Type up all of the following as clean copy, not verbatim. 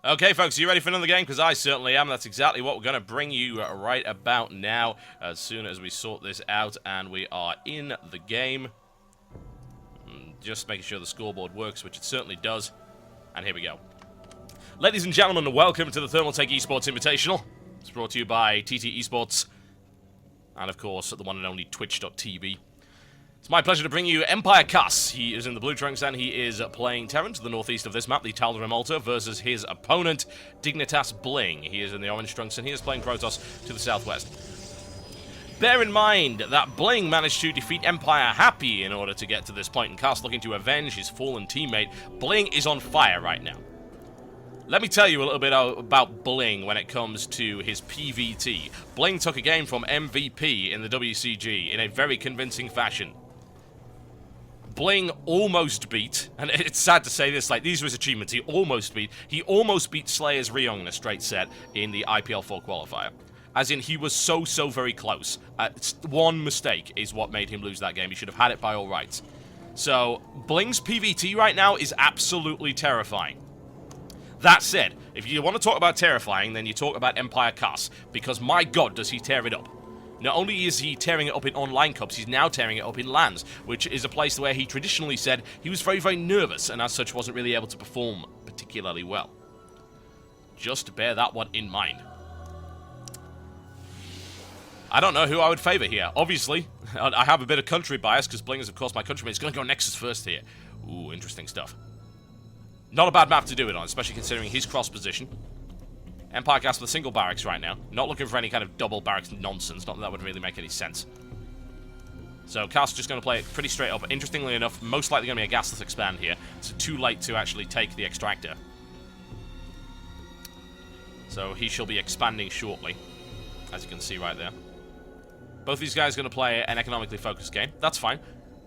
Okay, folks, are you ready for another game? Because I certainly am. That's exactly what we're going to bring you right about now, as soon as we sort this out, and we are in the game. Just making sure the scoreboard works, which it certainly does. And here we go. Ladies and gentlemen, welcome to the Thermaltake Esports Invitational. It's brought to you by TT Esports, and of course, the one and only Twitch.tv. It's my pleasure to bring you Empire.Kas. He is in the blue trunks and he is playing Terran to the northeast of this map, the Tal'Darim Remolta, versus his opponent, dignitas.BlinG. He is in the orange trunks and he is playing Protoss to the southwest. Bear in mind that BlinG managed to defeat Empire happy in order to get to this point, and Kas looking to avenge his fallen teammate. BlinG is on fire right now. Let me tell you a little bit about BlinG when it comes to his PvT. BlinG took a game from MVP in the WCG in a very convincing fashion. BlinG almost beat, and it's sad to say this, like, these were his achievements, he almost beat Slayer's Ryong in a straight set in the IPL4 qualifier. As in, he was so very close. One mistake is what made him lose that game. He should have had it by all rights. So, BlinG's PvT right now is absolutely terrifying. That said, if you want to talk about terrifying, then you talk about Empire.Kas, because my god does he tear it up. Not only is he tearing it up in online cups, he's now tearing it up in LANs, which is a place where he traditionally said he was very nervous, and as such wasn't really able to perform particularly well. Just bear that one in mind. I don't know who I would favor here. Obviously, I have a bit of country bias, because BlinG is, of course, my countryman. He's going to go Nexus first here. Ooh, interesting stuff. Not a bad map to do it on, especially considering his cross position. Empire.Kas with a single barracks right now. Not looking for any kind of double barracks nonsense. Not that that would really make any sense. So Kas just going to play it pretty straight up. Interestingly enough, most likely going to be a gasless expand here. It's too late to actually take the extractor. So he shall be expanding shortly, as you can see right there. Both these guys are going to play an economically focused game. That's fine.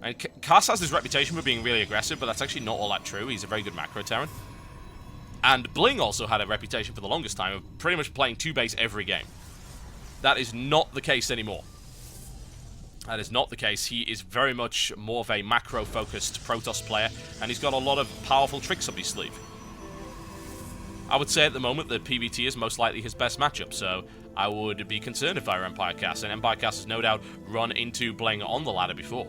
And Kas has this reputation for being really aggressive, but that's actually not all that true. He's a very good macro Terran. And BlinG also had a reputation for the longest time of pretty much playing 2-base every game. That is not the case anymore. That is not the case. He is very much more of a macro-focused Protoss player, and he's got a lot of powerful tricks up his sleeve. I would say at the moment that PvT is most likely his best matchup, so I would be concerned if I were Empire.Kas, and Empire.Kas has no doubt run into BlinG on the ladder before.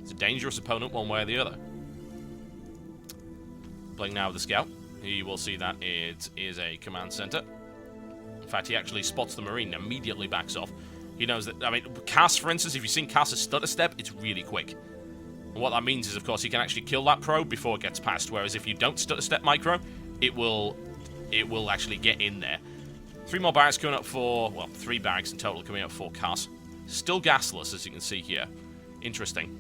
It's a dangerous opponent one way or the other. BlinG now with the scout. He will see that it is a command center. In fact, he actually spots the Marine and immediately backs off. He knows that, I mean, Kas, for instance, if you've seen Kas' stutter step, it's really quick. And what that means is, of course, he can actually kill that probe before it gets past, whereas if you don't stutter step micro, it will actually get in there. 3 more barracks coming up for, well, 3 barracks in total coming up for Kas. Still gasless, as you can see here. Interesting.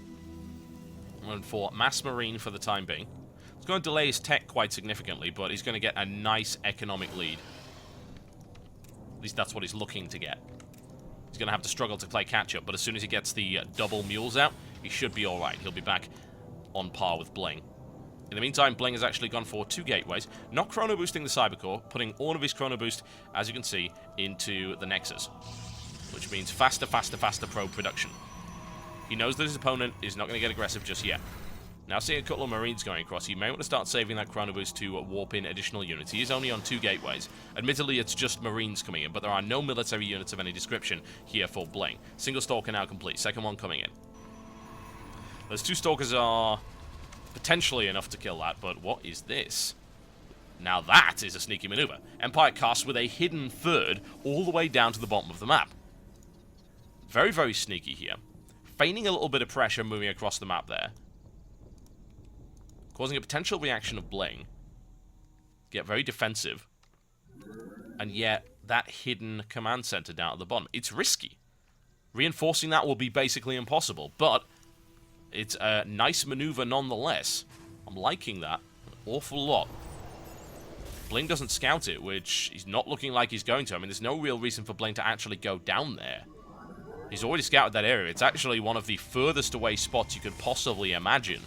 And for Mass Marine for the time being. It's going to delay his tech quite significantly, but he's going to get a nice economic lead. At least that's what he's looking to get. He's going to have to struggle to play catch-up, but as soon as he gets the double mules out, he should be alright. He'll be back on par with BlinG. In the meantime, BlinG has actually gone for 2 gateways, not chrono boosting the Cybercore, putting all of his chrono boost, as you can see, into the Nexus. Which means faster probe production. He knows that his opponent is not going to get aggressive just yet. Now seeing a couple of Marines going across, he may want to start saving that chrono boost to warp in additional units. He is only on 2 gateways. Admittedly, it's just Marines coming in, but there are no military units of any description here for BlinG. Single Stalker now complete, second one coming in. Those 2 Stalkers are potentially enough to kill that, but what is this? Now that is a sneaky maneuver. Empire.Kas with a hidden third all the way down to the bottom of the map. Very sneaky here. Feigning a little bit of pressure moving across the map there. Causing a potential reaction of BlinG. Get very defensive. And yet, that hidden command center down at the bottom. It's risky. Reinforcing that will be basically impossible, but it's a nice maneuver nonetheless. I'm liking that an awful lot. BlinG doesn't scout it, which he's not looking like he's going to. I mean, there's no real reason for BlinG to actually go down there. He's already scouted that area. It's actually one of the furthest away spots you could possibly imagine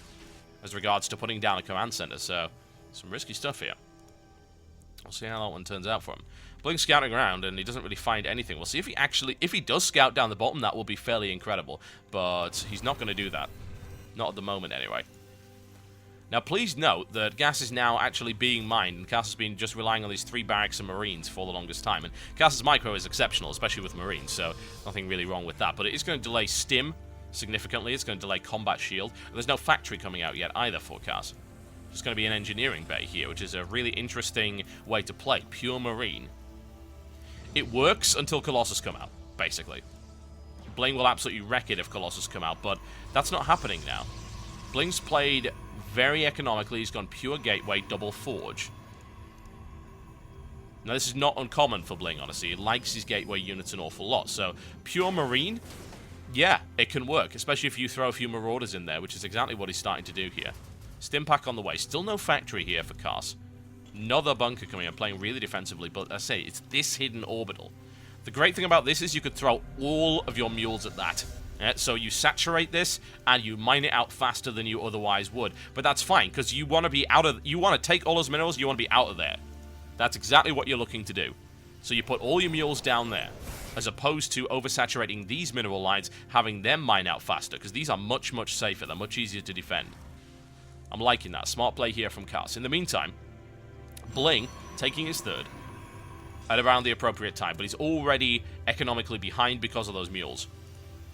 as regards to putting down a command center, so some risky stuff here. We'll see how that one turns out for him. BlinG scouting around, and he doesn't really find anything. We'll see if he does scout down the bottom, that will be fairly incredible, but he's not going to do that. Not at the moment, anyway. Now, please note that gas is now actually being mined, and Kas has been just relying on these 3 barracks and marines for the longest time. And Kas's micro is exceptional, especially with marines, so nothing really wrong with that. But it is going to delay stim significantly. It's going to delay combat shield. And there's no factory coming out yet either for Kas. It's going to be an engineering bay here, which is a really interesting way to play. Pure marine. It works until Colossus come out, basically. BlinG will absolutely wreck it if Colossus come out, but that's not happening now. BlinG's played very economically. He's gone pure gateway, double forge. Now, this is not uncommon for BlinG, honestly. He likes his gateway units an awful lot. So, pure marine, yeah, it can work, especially if you throw a few marauders in there, which is exactly what he's starting to do here. Stimpack on the way. Still no factory here for Kas. Another bunker coming in, playing really defensively, but I say, it's this hidden orbital. The great thing about this is you could throw all of your mules at that. Yeah, so you saturate this, and you mine it out faster than you otherwise would. But that's fine, because you want to be out of... You want to take all those minerals, you want to be out of there. That's exactly what you're looking to do. So you put all your mules down there, as opposed to oversaturating these mineral lines, having them mine out faster, because these are much, much safer. They're much easier to defend. I'm liking that. Smart play here from Kas. In the meantime, BlinG taking his third at around the appropriate time, but he's already economically behind because of those mules.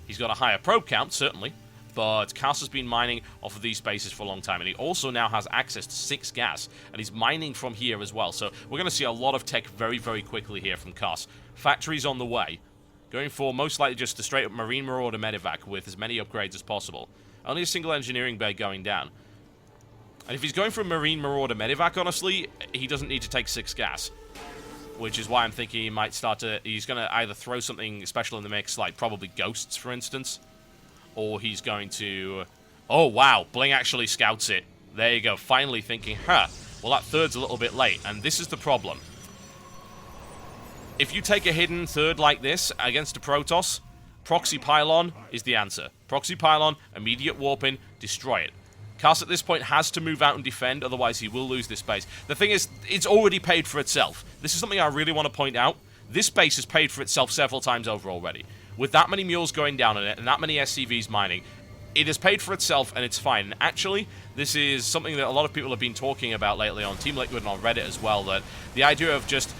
He's got a higher probe count, certainly, but Kas has been mining off of these bases for a long time, and he also now has access to 6 gas, and he's mining from here as well, so we're going to see a lot of tech very, very quickly here from Kas. Factories on the way, going for most likely just a straight-up Marine Marauder Medivac with as many upgrades as possible. Only a single engineering bay going down. And if he's going for a Marine Marauder Medivac, honestly, he doesn't need to take 6 gas. Which is why I'm thinking he might start to... He's going to either throw something special in the mix, like probably Ghosts, for instance. Or he's going to... Oh, wow. BlinG actually scouts it. There you go. Finally thinking, well, that third's a little bit late. And this is the problem. If you take a hidden third like this against a Protoss, Proxy Pylon is the answer. Proxy Pylon, immediate warp in, destroy it. Kas at this point has to move out and defend, otherwise he will lose this base. The thing is, it's already paid for itself. This is something I really want to point out. This base has paid for itself several times over already. With that many mules going down on it, and that many SCVs mining, it has paid for itself, and it's fine. And actually, this is something that a lot of people have been talking about lately on Team Liquid and on Reddit as well, that the idea of just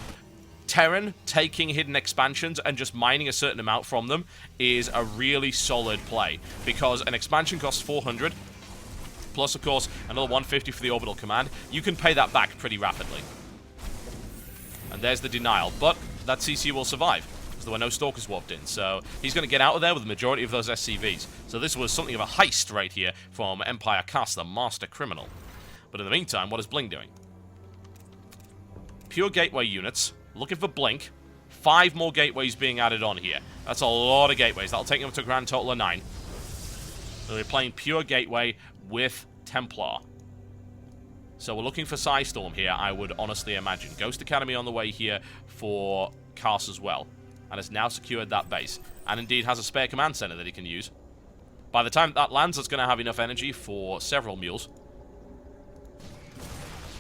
Terran taking hidden expansions and just mining a certain amount from them is a really solid play. Because an expansion costs 400, plus, of course, another 150 for the orbital command. You can pay that back pretty rapidly. And there's the denial. But that CC will survive, because there were no Stalkers warped in. So he's going to get out of there with the majority of those SCVs. So this was something of a heist right here from Empire.Kas, the master criminal. But in the meantime, what is BlinG doing? Pure gateway units, looking for Blink. 5 more gateways being added on here. That's a lot of gateways. That'll take them to a grand total of 9. So we're playing pure gateway with Templar. So we're looking for Psystorm here, I would honestly imagine. Ghost Academy on the way here for Kas as well. And has now secured that base. And indeed has a spare command center that he can use. By the time that lands, it's going to have enough energy for several mules.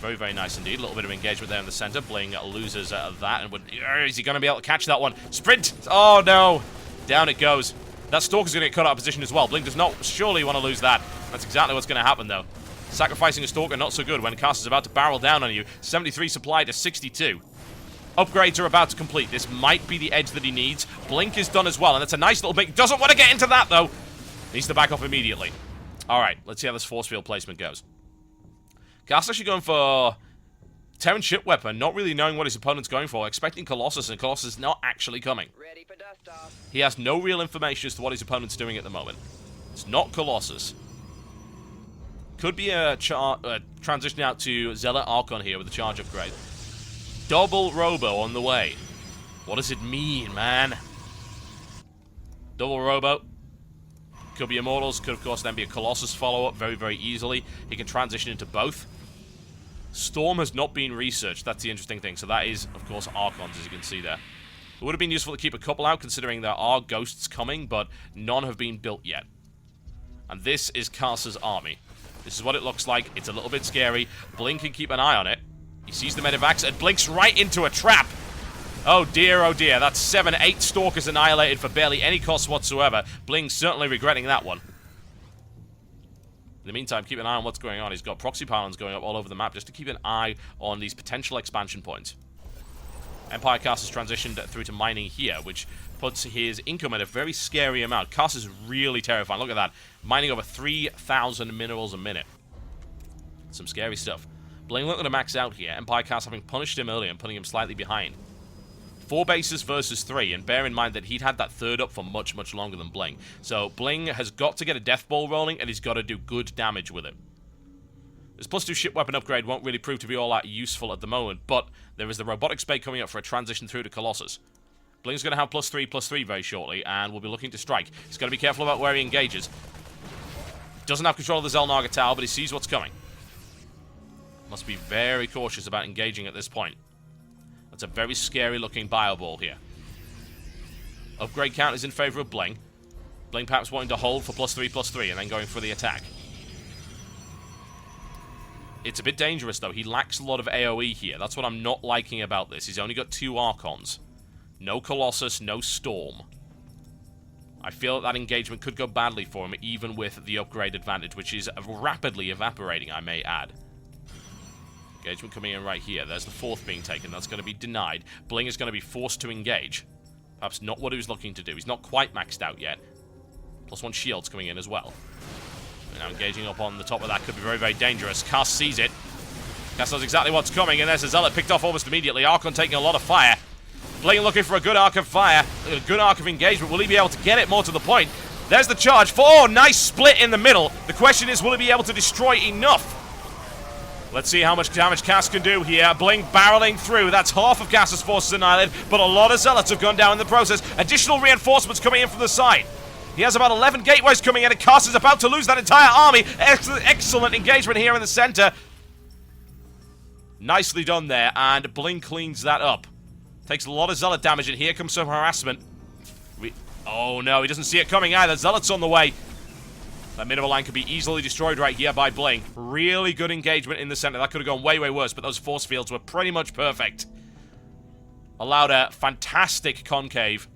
Very, very nice indeed. A little bit of engagement there in the center. BlinG loses that. And is he going to be able to catch that one? Sprint! Oh, no! Down it goes. That Stalker's going to get cut out of position as well. BlinG does not surely want to lose that. That's exactly what's going to happen, though. Sacrificing a Stalker, not so good when Kas is about to barrel down on you. 73 supply to 62. Upgrades are about to complete. This might be the edge that he needs. BlinG is done as well, and it's a nice little bit. Doesn't want to get into that, though. Needs to back off immediately. All right, let's see how this force field placement goes. Kas actually going for Terran ship weapon, not really knowing what his opponent's going for, expecting Colossus, and Colossus is not actually coming. Ready for dust off. He has no real information as to what his opponent's doing at the moment. It's not Colossus. Could be a transition out to Zealot Archon here with a charge upgrade. Double Robo on the way. What does it mean, man? Double Robo. Could be Immortals, could of course then be a Colossus follow-up very, very easily. He can transition into both. Storm has not been researched, that's the interesting thing. So that is, of course, Archons, as you can see there. It would have been useful to keep a couple out, considering there are Ghosts coming, but none have been built yet. And this is Kas's army. This is what it looks like. It's a little bit scary. BlinG can keep an eye on it. He sees the Medivacs and blinks right into a trap. Oh dear, that's 7, 8 Stalkers annihilated for barely any cost whatsoever. BlinG certainly regretting that one. In the meantime, keep an eye on what's going on. He's got proxy pylons going up all over the map just to keep an eye on these potential expansion points. Empire.Kas has transitioned through to mining here, which puts his income at a very scary amount. Kas is really terrifying. Look at that. Mining over 3,000 minerals a minute. Some scary stuff. BlinG looking to max out here. Empire.Kas having punished him earlier and putting him slightly behind. 4 bases versus 3, and bear in mind that he'd had that third up for much, much longer than BlinG. So BlinG has got to get a death ball rolling, and he's got to do good damage with it. This +2 ship weapon upgrade won't really prove to be all that useful at the moment, but there is the robotics bay coming up for a transition through to Colossus. BlinG's going to have +3/+3 very shortly, and we'll be looking to strike. He's got to be careful about where he engages. Doesn't have control of the Xelnaga tower, but he sees what's coming. Must be very cautious about engaging at this point. That's a very scary-looking bio-ball here. Upgrade count is in favor of BlinG. BlinG perhaps wanting to hold for +3/+3 and then going for the attack. It's a bit dangerous, though. He lacks a lot of AoE here. That's what I'm not liking about this. He's only got 2 Archons. No Colossus, no Storm. I feel that engagement could go badly for him, even with the upgrade advantage, which is rapidly evaporating, I may add. Engagement coming in right here. There's the 4th being taken. That's going to be denied. BlinG is going to be forced to engage. Perhaps not what he was looking to do. He's not quite maxed out yet. +1 shields coming in as well. And now engaging up on the top of that could be very, very dangerous. Kas sees it. Kas knows exactly what's coming, and there's a Zealot picked off almost immediately. Archon taking a lot of fire. BlinG looking for a good arc of fire. A good arc of engagement. Will he be able to get it more to the point? There's the charge. Oh, nice split in the middle. The question is, will he be able to destroy enough? Let's see how much damage Kas can do here. BlinG barreling through. That's half of Kas's forces annihilated, but a lot of Zealots have gone down in the process. Additional reinforcements coming in from the side. He has about 11 gateways coming in, and Kas is about to lose that entire army. Excellent engagement here in the center. Nicely done there, and BlinG cleans that up. Takes a lot of Zealot damage, and here comes some harassment. Oh no, he doesn't see it coming either. Zealot's on the way. That mineral line could be easily destroyed right here by BlinG. Really good engagement in the center. That could have gone way, way worse, but those force fields were pretty much perfect. Allowed a fantastic concave.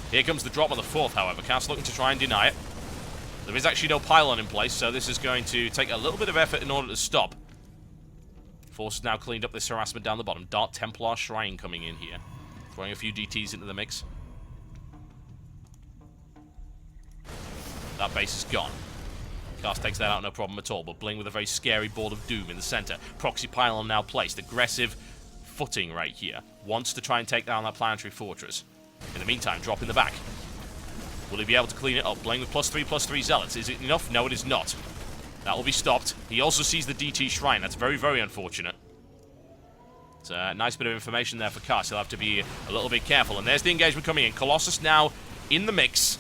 Here comes the drop on the 4th, however. Kas looking to try and deny it. There is actually no pylon in place, so this is going to take a little bit of effort in order to stop. Force has now cleaned up this harassment down the bottom. Dark Templar Shrine coming in here. Throwing a few DTs into the mix. That base is gone. Kas takes that out, no problem at all, but BlinG with a very scary ball of doom in the center. Proxy pylon now placed. Aggressive footing right here. Wants to try and take down that planetary fortress. In the meantime, drop in the back. Will he be able to clean it up? BlinG with +3/+3 Zealots. Is it enough? No, it is not. That will be stopped. He also sees the DT Shrine. That's very, very unfortunate. It's a nice bit of information there for Kas. He'll have to be a little bit careful. And there's the engagement coming in. Colossus now in the mix.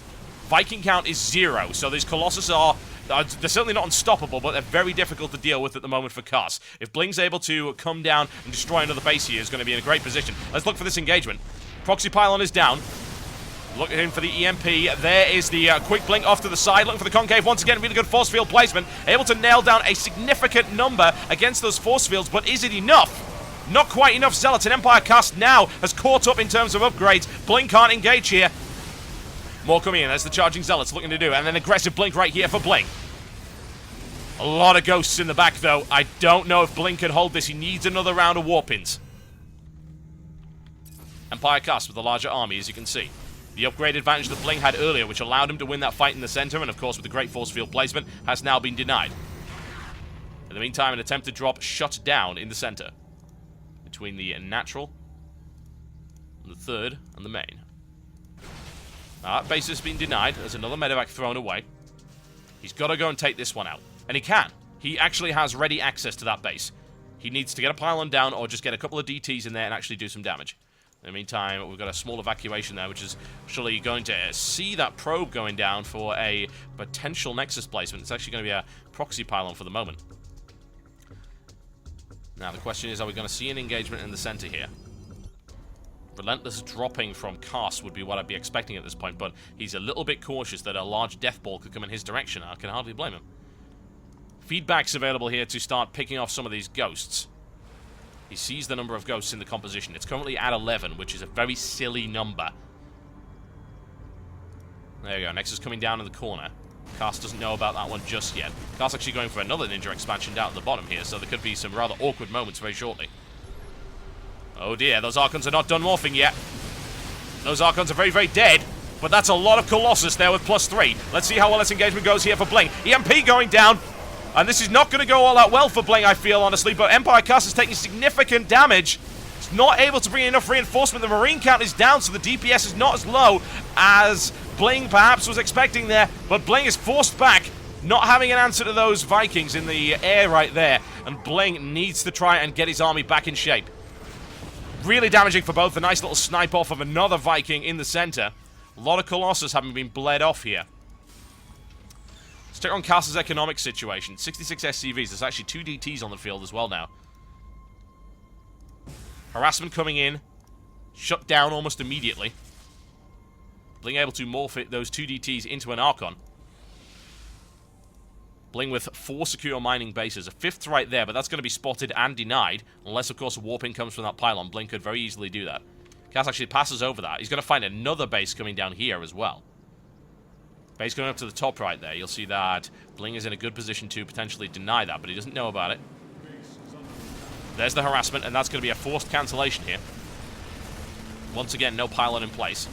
Viking count is 0, so these Colossus are... they're certainly not unstoppable, but they're very difficult to deal with at the moment for Kas. If BlinG's able to come down and destroy another base here, he's going to be in a great position. Let's look for this engagement. Proxy pylon is down. Looking for the EMP. There is the quick BlinG off to the side. Looking for the concave. Once again, really good force field placement. Able to nail down a significant number against those force fields, but is it enough? Not quite enough Zealots, and Empire.Kas now has caught up in terms of upgrades. BlinG can't engage here. More coming in. That's the charging Zealots looking to do. And then aggressive BlinG right here for BlinG. A lot of ghosts in the back, though. I don't know if BlinG can hold this. He needs another round of warpins. Empire.Kas with a larger army, as you can see. The upgrade advantage that BlinG had earlier, which allowed him to win that fight in the center, and of course with the great force field placement, has now been denied. In the meantime, an attempted drop shut down in the center. Between the natural, and the 3rd, and the main. That base has been denied. There's another medevac thrown away. He's got to go and take this one out. And he can. He actually has ready access to that base. He needs to get a pylon down or just get a couple of DTs in there and actually do some damage. In the meantime, we've got a small evacuation there, which is actually going to see that probe going down for a potential Nexus placement. It's actually going to be a proxy pylon for the moment. Now, the question is, are we going to see an engagement in the center here? Relentless dropping from Kas would be what I'd be expecting at this point, but he's a little bit cautious that a large death ball could come in his direction. I can hardly blame him. Feedback's available here to start picking off some of these ghosts. He sees the number of ghosts in the composition. It's currently at 11, which is a very silly number. There you go. Nexus coming down in the corner. Kas doesn't know about that one just yet. Kas actually going for another ninja expansion down at the bottom here, so there could be some rather awkward moments very shortly. Oh dear, those Archons are not done morphing yet. Those Archons are very, very dead, but that's a lot of Colossus there with +3. Let's see how well this engagement goes here for BlinG. EMP going down, and this is not going to go all that well for BlinG, I feel, honestly, but Empire.Kas is taking significant damage. It's not able to bring enough reinforcement. The Marine count is down, so the DPS is not as low as BlinG perhaps was expecting there, but BlinG is forced back, not having an answer to those Vikings in the air right there, and BlinG needs to try and get his army back in shape. Really damaging for both. A nice little snipe off of another Viking in the center. A lot of Colossus having been bled off here. Let's check on Kas's economic situation. 66 SCVs. There's actually 2 DTs on the field as well now. Harassment coming in. Shut down almost immediately. BlinG able to morph it, those 2 DTs into an Archon. BlinG with 4 secure mining bases. A 5th right there, but that's going to be spotted and denied. Unless, of course, warping comes from that pylon. BlinG could very easily do that. Kas actually passes over that. He's going to find another base coming down here as well. Base going up to the top right there. You'll see that BlinG is in a good position to potentially deny that, but he doesn't know about it. There's the harassment, and that's going to be a forced cancellation here. Once again, no pylon in place.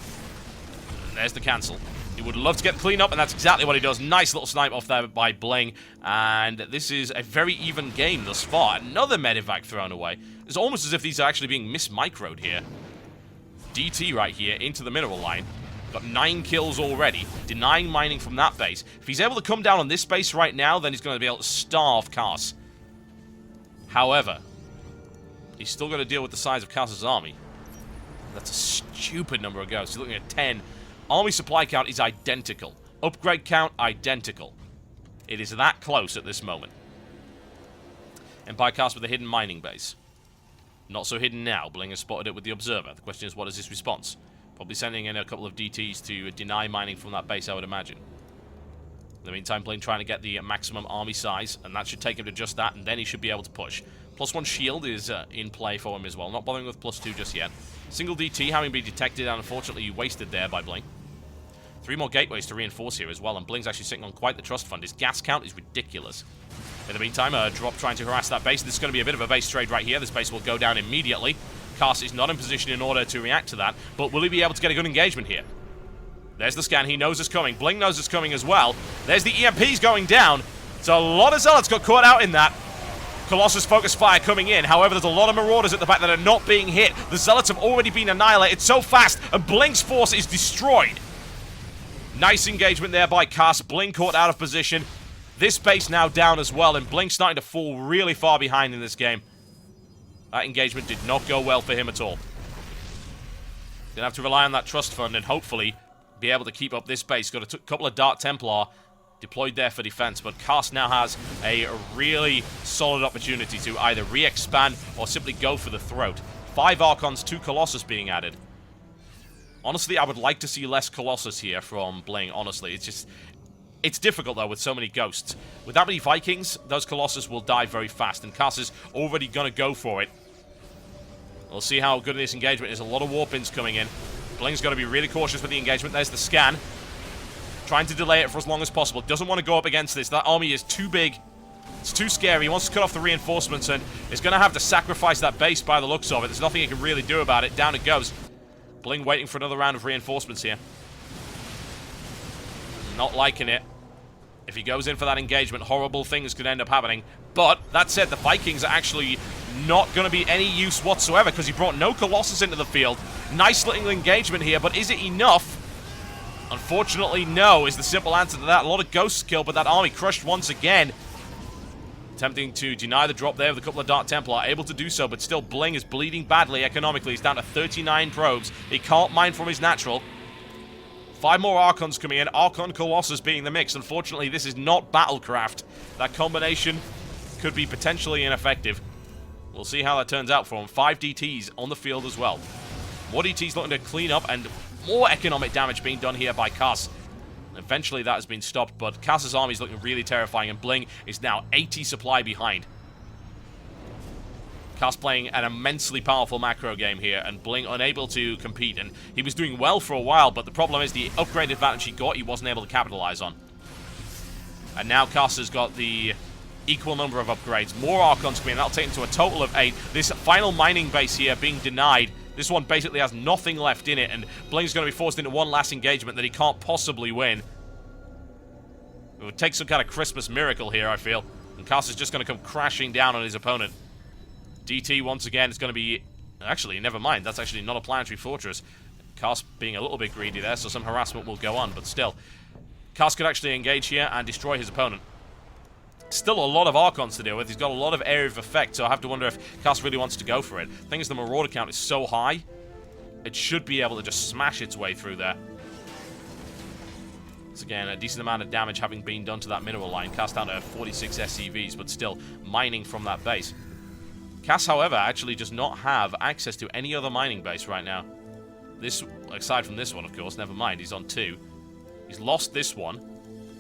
There's the cancel. He would love to get the clean up, and that's exactly what he does. Nice little snipe off there by BlinG, and this is a very even game thus far. Another medevac thrown away. It's almost as if these are actually being mis-microed here. DT right here into the mineral line. Got 9 kills already, denying mining from that base. If he's able to come down on this base right now, then he's going to be able to starve Kas. However, he's still going to deal with the size of Kas's army. That's a stupid number of ghosts. He's looking at 10. Army supply count is identical. Upgrade count, identical. It is that close at this moment. Empire.Kas with a hidden mining base. Not so hidden now. BlinG has spotted it with the Observer. The question is, what is his response? Probably sending in a couple of DTs to deny mining from that base, I would imagine. In the meantime, BlinG trying to get the maximum army size, and that should take him to just that, and then he should be able to push. +1 shield is in play for him as well. Not bothering with +2 just yet. Single DT having been detected, and unfortunately wasted there by BlinG. 3 more gateways to reinforce here as well, and BlinG's actually sitting on quite the trust fund. His gas count is ridiculous. In the meantime, a drop trying to harass that base. This is going to be a bit of a base trade right here. This base will go down immediately. Kas is not in position in order to react to that, but will he be able to get a good engagement here? There's the scan. He knows it's coming. BlinG knows it's coming as well. There's the EMPs going down. So a lot of Zealots got caught out in that. Colossus focus fire coming in. However, there's a lot of Marauders at the back that are not being hit. The Zealots have already been annihilated so fast, and BlinG's force is destroyed. Nice engagement there by Kas. BlinG caught out of position. This base now down as well, and BlinG starting to fall really far behind in this game. That engagement did not go well for him at all. Gonna have to rely on that trust fund and hopefully be able to keep up this base. Got a couple of Dark Templar deployed there for defense, but Kas now has a really solid opportunity to either re-expand or simply go for the throat. 5 Archons, 2 Colossus being added. Honestly, I would like to see less Colossus here from BlinG, honestly. It's difficult, though, with so many ghosts. With that many Vikings, those Colossus will die very fast, and Kas is already going to go for it. We'll see how good this engagement is. A lot of warp-ins coming in. BlinG's got to be really cautious with the engagement. There's the scan. Trying to delay it for as long as possible. Doesn't want to go up against this. That army is too big. It's too scary. He wants to cut off the reinforcements, and is going to have to sacrifice that base by the looks of it. There's nothing he can really do about it. Down it goes. BlinG waiting for another round of reinforcements here. Not liking it. If he goes in for that engagement, horrible things could end up happening. But, that said, the Vikings are actually not going to be any use whatsoever because he brought no Colossus into the field. Nice little engagement here, but is it enough? Unfortunately, no, is the simple answer to that. A lot of ghosts killed, but that army crushed once again. Attempting to deny the drop there with a couple of Dark Templar. Able to do so, but still BlinG is bleeding badly economically. He's down to 39 probes. He can't mine from his natural. 5 more Archons coming in. Archon Colossus being the mix. Unfortunately, this is not Battlecraft. That combination could be potentially ineffective. We'll see how that turns out for him. 5 DTs on the field as well. More DTs looking to clean up, and more economic damage being done here by Kas. Eventually that has been stopped, but Kas's army is looking really terrifying, and BlinG is now 80 supply behind. Kas playing an immensely powerful macro game here, and BlinG unable to compete. And he was doing well for a while, but the problem is the upgrade advantage he got, he wasn't able to capitalize on. And now Kas has got the equal number of upgrades. More Archons coming in. That'll take him to a total of 8. This final mining base here being denied. This one basically has nothing left in it, and BlinG's going to be forced into one last engagement that he can't possibly win. It would take some kind of Christmas miracle here, I feel. And Kas is just going to come crashing down on his opponent. DT, once again, is going to be... Actually, never mind. That's actually not a planetary fortress. Kas being a little bit greedy there, so some harassment will go on. But still, Kas could actually engage here and destroy his opponent. Still a lot of Archons to deal with. He's got a lot of area of effect, so I have to wonder if Kas really wants to go for it. The thing is, the Marauder count is so high, it should be able to just smash its way through there. Once again, a decent amount of damage having been done to that mineral line. Kas down to 46 SCVs, but still mining from that base. Kas, however, actually does not have access to any other mining base right now. This, aside from this one, of course, never mind. He's on 2. He's lost this one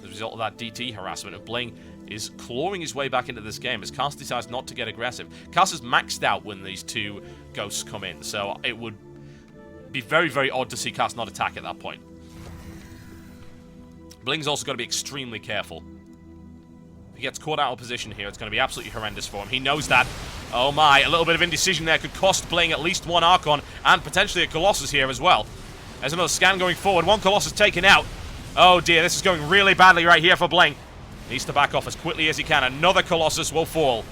as a result of that DT harassment, and BlinG is clawing his way back into this game as Kas decides not to get aggressive. Kas is maxed out when these 2 ghosts come in, so it would be very, very odd to see Kas not attack at that point. BlinG's also got to be extremely careful. If he gets caught out of position here, it's going to be absolutely horrendous for him. He knows that. Oh my, a little bit of indecision there could cost BlinG at least 1 Archon, and potentially a Colossus here as well. There's another scan going forward. 1 Colossus taken out. Oh dear, this is going really badly right here for BlinG. Needs to back off as quickly as he can. Another Colossus will fall.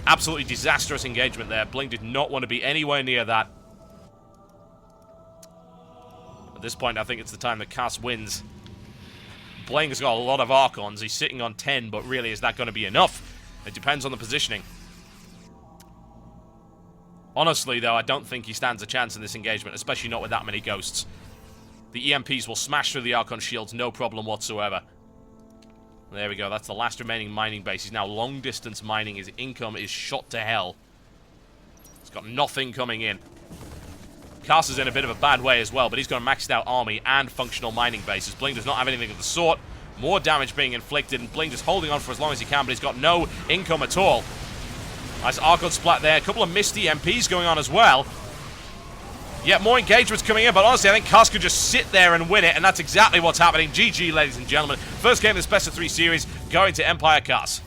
Absolutely disastrous engagement there. BlinG did not want to be anywhere near that. At this point, I think it's the time that Kas wins. BlinG has got a lot of Archons. He's sitting on 10, but really, is that going to be enough? It depends on the positioning. Honestly, though, I don't think he stands a chance in this engagement, especially not with that many ghosts. The EMPs will smash through the Archon shields, no problem whatsoever. There we go, that's the last remaining mining base. He's now long-distance mining. His income is shot to hell. He's got nothing coming in. Kas is in a bit of a bad way as well, but he's got a maxed out army and functional mining bases. BlinG does not have anything of the sort. More damage being inflicted, and BlinG just holding on for as long as he can, but he's got no income at all. Nice Archon splat there. A couple of missed EMPs going on as well. Yeah, more engagements coming in, but honestly, I think Kas could just sit there and win it, and that's exactly what's happening. GG, ladies and gentlemen. First game of this best of 3 series going to Empire.Kas.